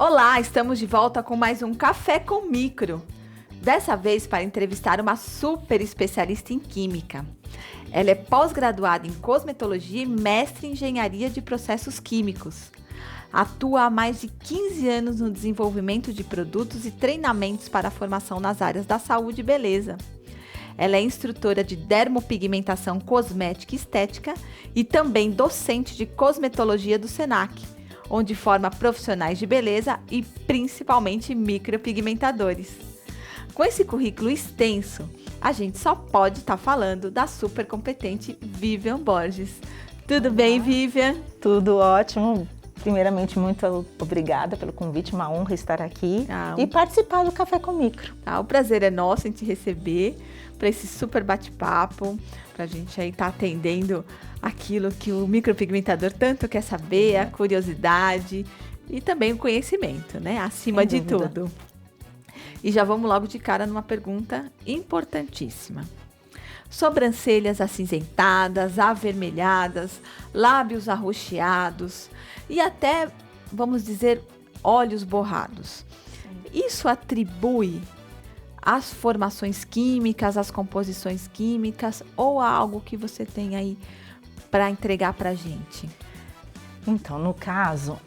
Olá, estamos de volta com mais um Café com Micro. Dessa vez para entrevistar uma super especialista em química. Ela é pós-graduada em cosmetologia e mestre em engenharia de processos químicos. Atua há mais de 15 anos no desenvolvimento de produtos e treinamentos para a formação nas áreas da saúde e beleza. Ela é instrutora de dermopigmentação cosmética e estética e também docente de cosmetologia do Senac, onde forma profissionais de beleza e principalmente micropigmentadores. Com esse currículo extenso, a gente só pode estar falando da super competente Vivian Borges. Tudo bem, Vivian? Tudo ótimo. Primeiramente, muito obrigada pelo convite, uma honra estar aqui e participar do Café com Micro. O prazer é nosso em te receber para esse super bate-papo, para a gente aí estar atendendo aquilo que o micropigmentador tanto quer saber, a curiosidade e também o conhecimento, né? Acima de tudo. E já vamos logo de cara numa pergunta importantíssima. Sobrancelhas acinzentadas, avermelhadas, lábios arroxeados e até, vamos dizer, olhos borrados. Isso atribui às formações químicas, às composições químicas ou a algo que você tem aí para entregar para a gente? Então, no caso,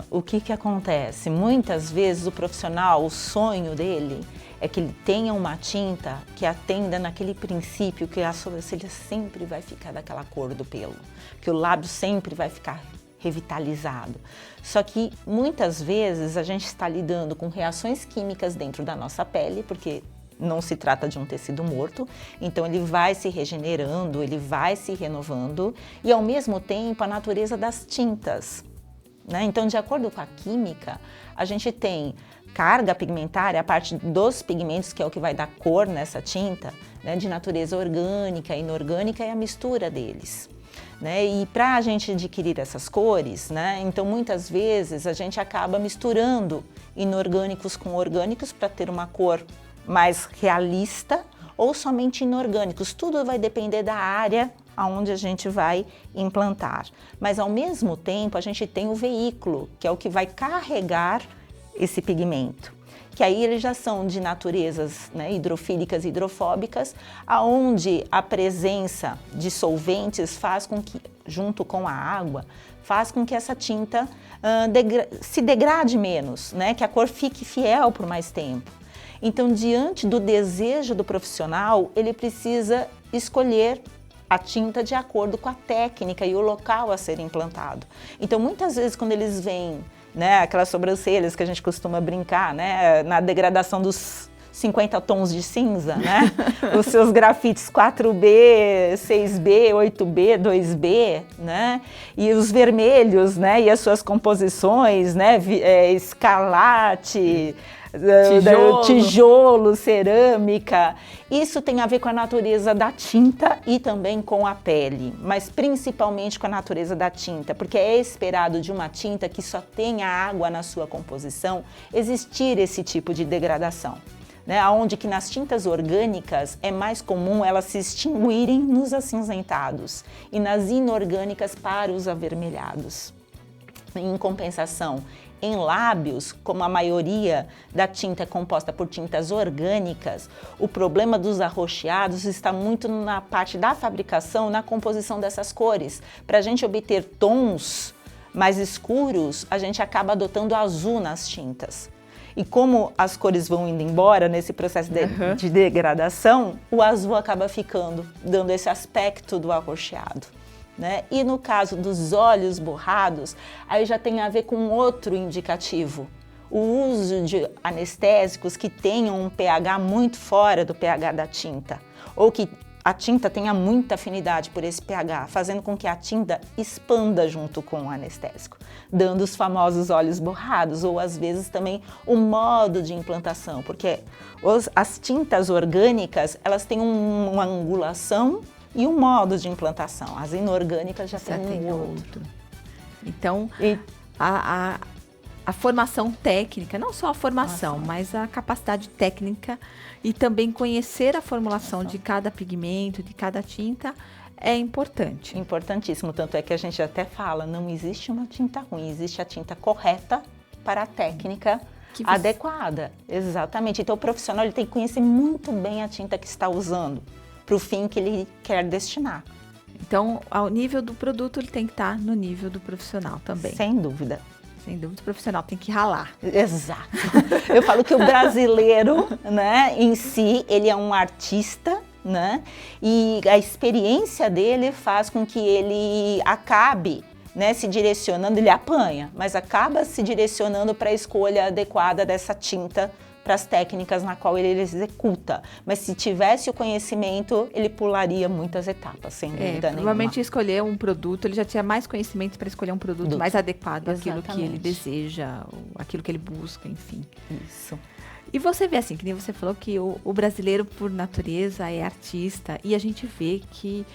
o que acontece? Muitas vezes o profissional, o sonho dele é que ele tenha uma tinta que atenda naquele princípio que a sobrancelha sempre vai ficar daquela cor do pelo, que o lábio sempre vai ficar revitalizado. Só que muitas vezes a gente está lidando com reações químicas dentro da nossa pele, porque não se trata de um tecido morto, então ele vai se regenerando, ele vai se renovando e ao mesmo tempo a natureza das tintas, né? Então, de acordo com a química, a gente tem carga pigmentária, a parte dos pigmentos, que é o que vai dar cor nessa tinta, né? De natureza orgânica, inorgânica e a mistura deles. Né? E para a gente adquirir essas cores, né? Então muitas vezes a gente acaba misturando inorgânicos com orgânicos para ter uma cor mais realista ou somente inorgânicos. Tudo vai depender da área aonde a gente vai implantar. Mas ao mesmo tempo a gente tem o veículo, que é o que vai carregar esse pigmento. Que aí eles já são de naturezas, né, hidrofílicas e hidrofóbicas, aonde a presença de solventes faz com que, junto com a água, faz com que essa tinta se degrade menos, né, que a cor fique fiel por mais tempo. Então, diante do desejo do profissional, ele precisa escolher a tinta de acordo com a técnica e o local a ser implantado. Então, muitas vezes, quando eles veem, né, aquelas sobrancelhas que a gente costuma brincar, né, na degradação dos 50 tons de cinza, né, os seus grafites 4B, 6B, 8B, 2B, né, e os vermelhos, né, e as suas composições, né, escarlate, tijolo, cerâmica. Isso tem a ver com a natureza da tinta e também com a pele, mas principalmente com a natureza da tinta, porque é esperado de uma tinta que só tenha água na sua composição existir esse tipo de degradação, né? Onde que nas tintas orgânicas é mais comum elas se extinguirem nos acinzentados e nas inorgânicas para os avermelhados. Em compensação, em lábios, como a maioria da tinta é composta por tintas orgânicas, o problema dos arroxeados está muito na parte da fabricação, na composição dessas cores. Para a gente obter tons mais escuros, a gente acaba adotando azul nas tintas. E como as cores vão indo embora nesse processo de degradação, o azul acaba ficando, dando esse aspecto do arroxeado. Né? E no caso dos olhos borrados, aí já tem a ver com outro indicativo. O uso de anestésicos que tenham um pH muito fora do pH da tinta, ou que a tinta tenha muita afinidade por esse pH, fazendo com que a tinta expanda junto com o anestésico, dando os famosos olhos borrados, ou às vezes também o modo de implantação, porque as tintas orgânicas, elas têm uma angulação e um modo de implantação. As inorgânicas já tem outro. Então, a formação técnica, não só a formação, mas a capacidade técnica e também conhecer a formulação de cada pigmento, de cada tinta, é importante. Importantíssimo, tanto é que a gente até fala, não existe uma tinta ruim, existe a tinta correta para a técnica adequada. Exatamente. Então, o profissional ele tem que conhecer muito bem a tinta que está usando para o fim que ele quer destinar. Então, ao nível do produto, ele tem que estar no nível do profissional também. Sem dúvida. Sem dúvida, o profissional tem que ralar. Exato. Eu falo que o brasileiro, né, em si, ele é um artista, né, e a experiência dele faz com que ele acabe, né, se direcionando, ele apanha, mas acaba se direcionando para a escolha adequada dessa tinta para as técnicas na qual ele executa. Mas se tivesse o conhecimento, ele pularia muitas etapas, sem dúvida nenhuma. Provavelmente escolher um produto, ele já tinha mais conhecimento para escolher um produto mais adequado àquilo que ele deseja, aquilo que ele busca, enfim. Isso. E você vê assim, que nem você falou que o brasileiro, por natureza, é artista, e a gente vê que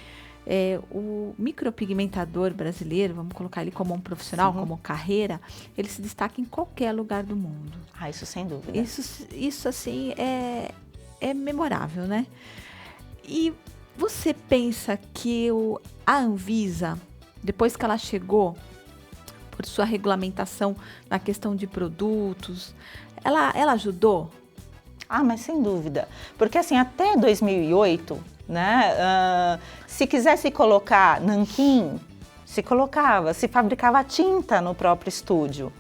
o micropigmentador brasileiro, vamos colocar ele como um profissional, como carreira, ele se destaca em qualquer lugar do mundo. Ah, isso sem dúvida. Isso assim, é memorável, né? E você pensa que a Anvisa, depois que ela chegou, por sua regulamentação na questão de produtos, ela ajudou? Ah, mas sem dúvida. Porque assim, até 2008, né, se quisesse colocar nanquim, se colocava, se fabricava tinta no próprio estúdio.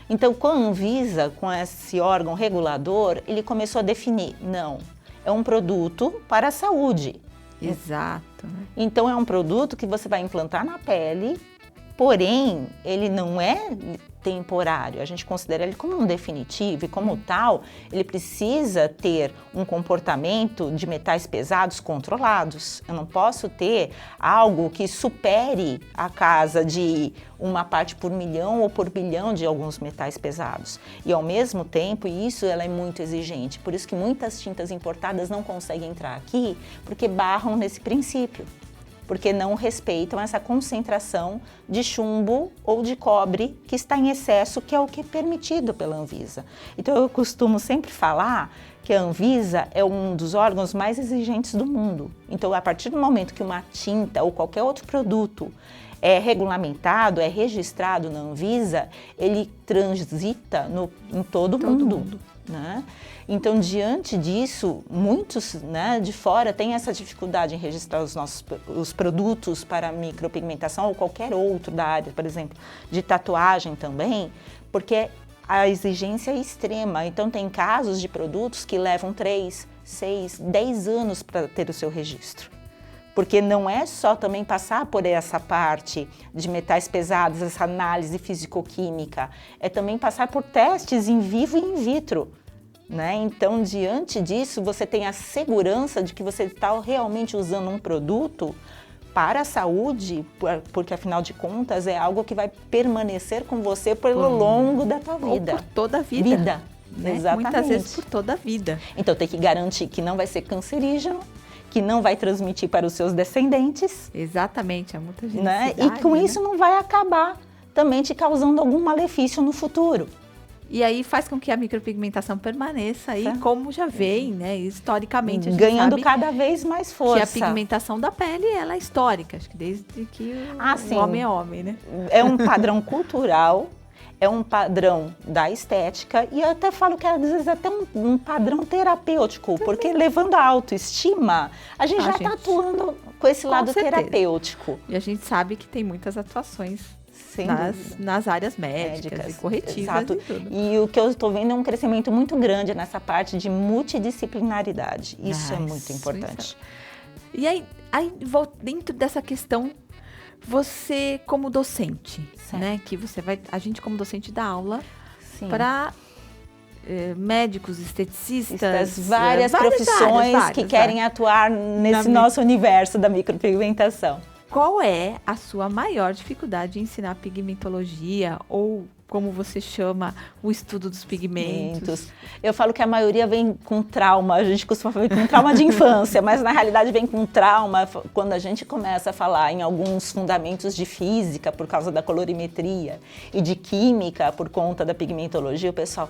Então, com a Anvisa, com esse órgão regulador, ele começou a definir, não, é um produto para a saúde. Exato. Então, é um produto que você vai implantar na pele, porém, ele não é temporário, a gente considera ele como um definitivo e como tal, ele precisa ter um comportamento de metais pesados controlados. Eu não posso ter algo que supere a casa de uma parte por milhão ou por bilhão de alguns metais pesados. E ao mesmo tempo, isso ela é muito exigente, por isso que muitas tintas importadas não conseguem entrar aqui, porque barram nesse princípio. Porque não respeitam essa concentração de chumbo ou de cobre que está em excesso, que é o que é permitido pela Anvisa. Então, eu costumo sempre falar que a Anvisa é um dos órgãos mais exigentes do mundo. Então, a partir do momento que uma tinta ou qualquer outro produto é regulamentado, é registrado na Anvisa, ele transita em todo mundo. Né? Então, diante disso, muitos, né, de fora têm essa dificuldade em registrar os produtos para micropigmentação ou qualquer outro da área, por exemplo, de tatuagem também, porque a exigência é extrema. Então, tem casos de produtos que levam 3, 6, 10 anos para ter o seu registro. Porque não é só também passar por essa parte de metais pesados, essa análise fisicoquímica, é também passar por testes in vivo e in vitro. Né? Então, diante disso, você tem a segurança de que você está realmente usando um produto para a saúde, porque afinal de contas é algo que vai permanecer com você pelo longo da tua vida. Ou por toda a vida. Né? Exatamente. Muitas vezes por toda a vida. Então, tem que garantir que não vai ser cancerígeno, que não vai transmitir para os seus descendentes. Exatamente, há muita gente. Né? E com isso não vai acabar também te causando algum malefício no futuro. E aí faz com que a micropigmentação permaneça aí, como já vem, né, historicamente. A gente ganhando sabe cada vez mais força. que a pigmentação da pele, ela é histórica, acho que desde que o homem é homem, né? É um padrão cultural, é um padrão da estética e eu até falo que às vezes até um padrão terapêutico, porque levando a autoestima, a gente já está atuando com esse lado terapêutico. E a gente sabe que tem muitas atuações nas áreas médicas e corretivas. Exato. E tudo. E o que eu estou vendo é um crescimento muito grande nessa parte de multidisciplinaridade. Isso é muito importante. E aí dentro dessa questão, você como docente, né? Que a gente como docente dá aula para médicos, esteticistas, várias profissões que querem atuar nesse nosso universo da micropigmentação. Qual é a sua maior dificuldade em ensinar pigmentologia ou, como você chama, o estudo dos pigmentos? Eu falo que a maioria vem com trauma, a gente costuma falar com trauma de infância, mas na realidade vem com trauma quando a gente começa a falar em alguns fundamentos de física por causa da colorimetria e de química por conta da pigmentologia, o pessoal...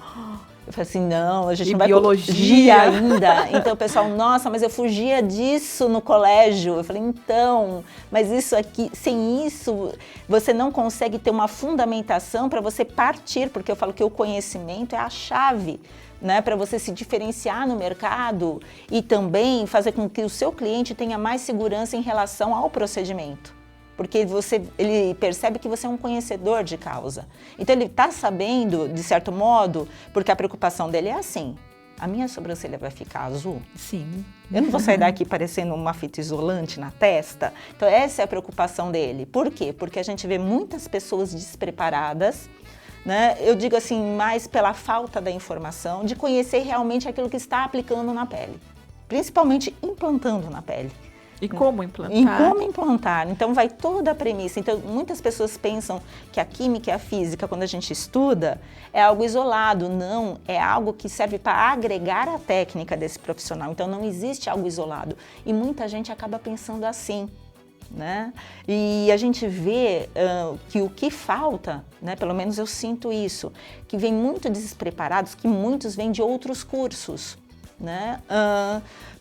Eu falei assim, não, a gente E não vai biologia ainda. Então o pessoal, nossa, mas eu fugia disso no colégio. Eu falei, então, mas isso aqui, sem isso, você não consegue ter uma fundamentação para você partir, porque eu falo que o conhecimento é a chave, né, para você se diferenciar no mercado e também fazer com que o seu cliente tenha mais segurança em relação ao procedimento. Porque ele percebe que você é um conhecedor de causa. Então ele está sabendo, de certo modo, porque a preocupação dele é assim, a minha sobrancelha vai ficar azul? Sim. Eu não vou sair daqui parecendo uma fita isolante na testa? Então essa é a preocupação dele. Por quê? Porque a gente vê muitas pessoas despreparadas, né? Eu digo assim, mais pela falta da informação, de conhecer realmente aquilo que está aplicando na pele. Principalmente implantando na pele. E como implantar? E como implantar. Então, vai toda a premissa. Então, muitas pessoas pensam que a química e a física, quando a gente estuda, é algo isolado. Não, é algo que serve para agregar a técnica desse profissional. Então, não existe algo isolado. E muita gente acaba pensando assim, né? E a gente vê que o que falta, né, pelo menos eu sinto isso, que vem muito despreparados, que muitos vêm de outros cursos, né?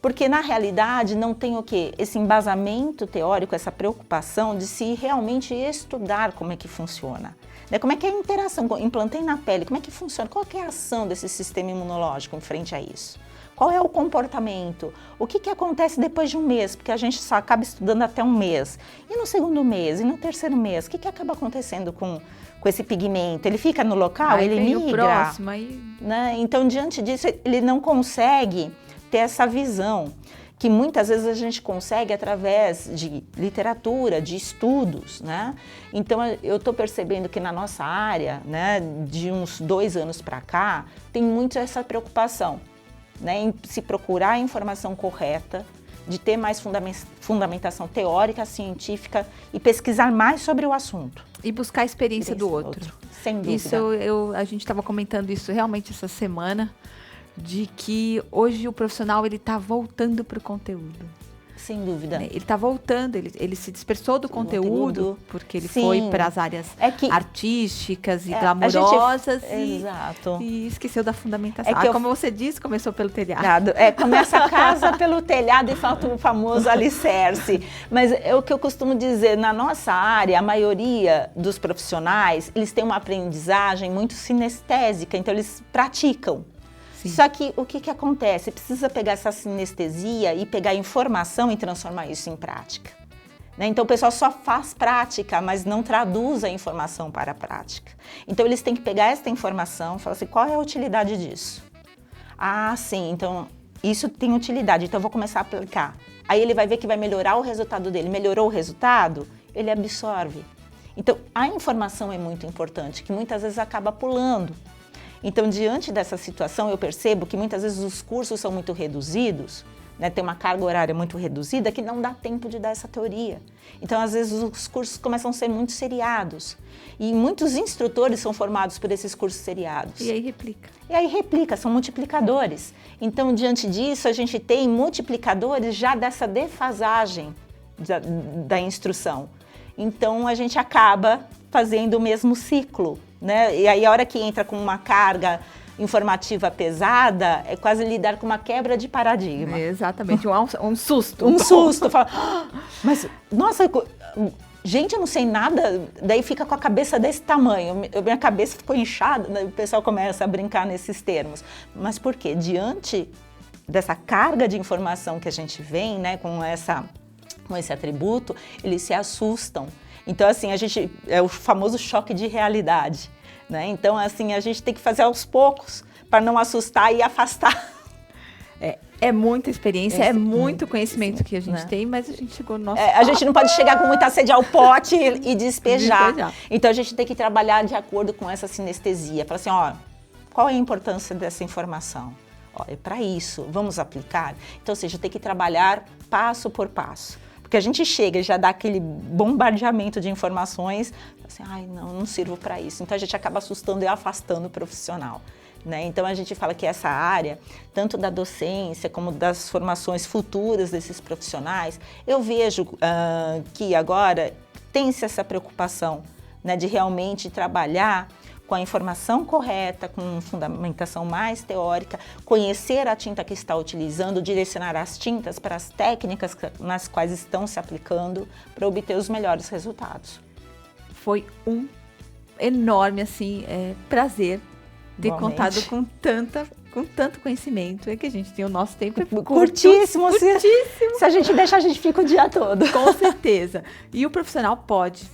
Porque na realidade não tem o quê? Esse embasamento teórico, essa preocupação de se realmente estudar como é que funciona. Né? Como é que é a interação? Implantei na pele, como é que funciona? Qual é a ação desse sistema imunológico em frente a isso? Qual é o comportamento? O que acontece depois de um mês? Porque a gente só acaba estudando até um mês. E no segundo mês? E no terceiro mês? O que acaba acontecendo com esse pigmento? Ele fica no local? Ele migra? O próximo, aí... né? Então, diante disso, ele não consegue ter essa visão, que muitas vezes a gente consegue através de literatura, de estudos, né? Então, eu estou percebendo que na nossa área, né, de uns 2 anos para cá, tem muito essa preocupação, né, em se procurar a informação correta, de ter mais fundamentação teórica, científica e pesquisar mais sobre o assunto. E buscar a experiência do outro. Sem dúvida. Isso, a gente estava comentando isso realmente essa semana, de que hoje o profissional ele está voltando para o conteúdo. Sem dúvida. Ele está voltando, ele se dispersou do conteúdo, porque ele foi para as áreas artísticas e glamourosas e esqueceu da fundamentação. Como você disse, começou pelo telhado. Começa a casa pelo telhado e falta o famoso alicerce. Mas é o que eu costumo dizer, na nossa área, a maioria dos profissionais, eles têm uma aprendizagem muito sinestésica, então eles praticam. Só que o que acontece? Precisa pegar essa sinestesia e pegar a informação e transformar isso em prática. Né? Então o pessoal só faz prática, mas não traduz a informação para a prática. Então eles têm que pegar essa informação e falar assim, qual é a utilidade disso? Ah, sim, então isso tem utilidade, então eu vou começar a aplicar. Aí ele vai ver que vai melhorar o resultado dele. Melhorou o resultado? Ele absorve. Então a informação é muito importante, que muitas vezes acaba pulando. Então, diante dessa situação, eu percebo que muitas vezes os cursos são muito reduzidos, né, tem uma carga horária muito reduzida que não dá tempo de dar essa teoria. Então, às vezes, os cursos começam a ser muito seriados. E muitos instrutores são formados por esses cursos seriados. E aí replica. São multiplicadores. Então, diante disso, a gente tem multiplicadores já dessa defasagem da instrução. Então, a gente acaba fazendo o mesmo ciclo. Né? E aí a hora que entra com uma carga informativa pesada, é quase lidar com uma quebra de paradigma. Exatamente, um susto. Um susto, fala, mas nossa, gente, eu não sei nada, daí fica com a cabeça desse tamanho, minha cabeça ficou inchada, o pessoal começa a brincar nesses termos. Mas por quê? Diante dessa carga de informação que a gente vem, né, com esse atributo, eles se assustam. Então, assim, é o famoso choque de realidade, né? Então, assim, a gente tem que fazer aos poucos para não assustar e afastar. É muita experiência, é muito conhecimento que a gente tem, mas a gente chegou no nosso... A gente não pode chegar com muita sede ao pote e despejar. Então, a gente tem que trabalhar de acordo com essa sinestesia. Falar assim, ó, qual é a importância dessa informação? Ó, é para isso, vamos aplicar? Então, ou seja, tem que trabalhar passo por passo. Porque a gente chega e já dá aquele bombardeamento de informações, assim, ai, não sirvo para isso. Então a gente acaba assustando e afastando o profissional. Né? Então a gente fala que essa área, tanto da docência como das formações futuras desses profissionais, eu vejo que agora tem-se essa preocupação, né, de realmente trabalhar com a informação correta, com fundamentação mais teórica, conhecer a tinta que está utilizando, direcionar as tintas para as técnicas nas quais estão se aplicando para obter os melhores resultados. Foi um enorme, assim, prazer ter Igualmente. contado com tanto conhecimento. É que a gente tem o nosso tempo Curtíssimo. curtíssimo. Se a gente deixar, a gente fica o dia todo. Com certeza. E o profissional pode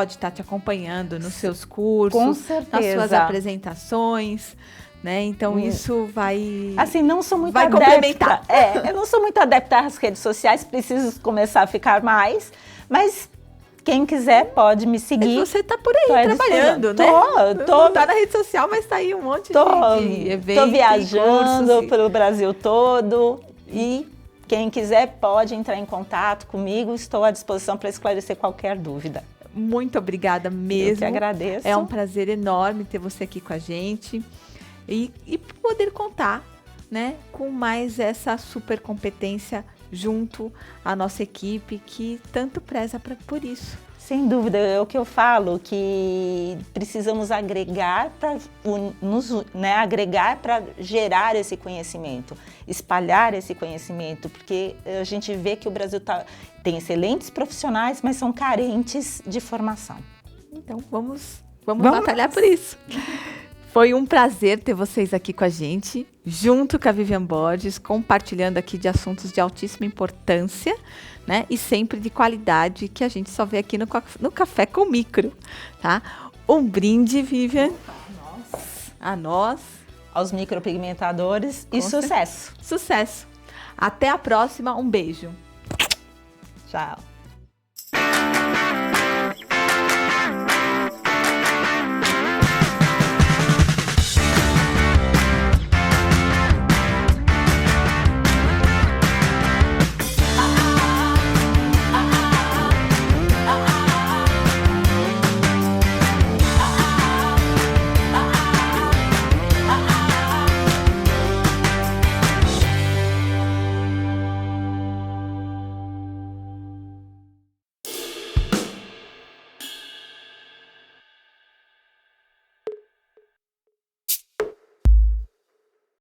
estar te acompanhando nos seus cursos, Com nas certeza. suas apresentações, né? Então isso vai... Assim, não sou muito vai adepta. complementar. Eu não sou muito adepta às redes sociais, preciso começar a ficar mais, mas quem quiser pode me seguir. Mas você tá por aí trabalhando, né? Tô. Não tá na rede social, mas tá aí um monte de eventos. Tô viajando cursos, pelo Brasil todo e quem quiser pode entrar em contato comigo, estou à disposição para esclarecer qualquer dúvida. Muito obrigada mesmo. Eu que agradeço. É um prazer enorme ter você aqui com a gente e poder contar, né, com mais essa super competência junto à nossa equipe que tanto preza por isso. Sem dúvida, é o que eu falo, que precisamos agregar para agregar para gerar esse conhecimento, espalhar esse conhecimento, porque a gente vê que o Brasil tem excelentes profissionais, mas são carentes de formação. Então vamos batalhar por isso. Foi um prazer ter vocês aqui com a gente, junto com a Vivian Borges, compartilhando aqui de assuntos de altíssima importância, né? E sempre de qualidade, que a gente só vê aqui no Café com Micro, tá? Um brinde, Vivian. A nós. Aos micropigmentadores e sucesso. Sucesso. Até a próxima. Um beijo. Tchau.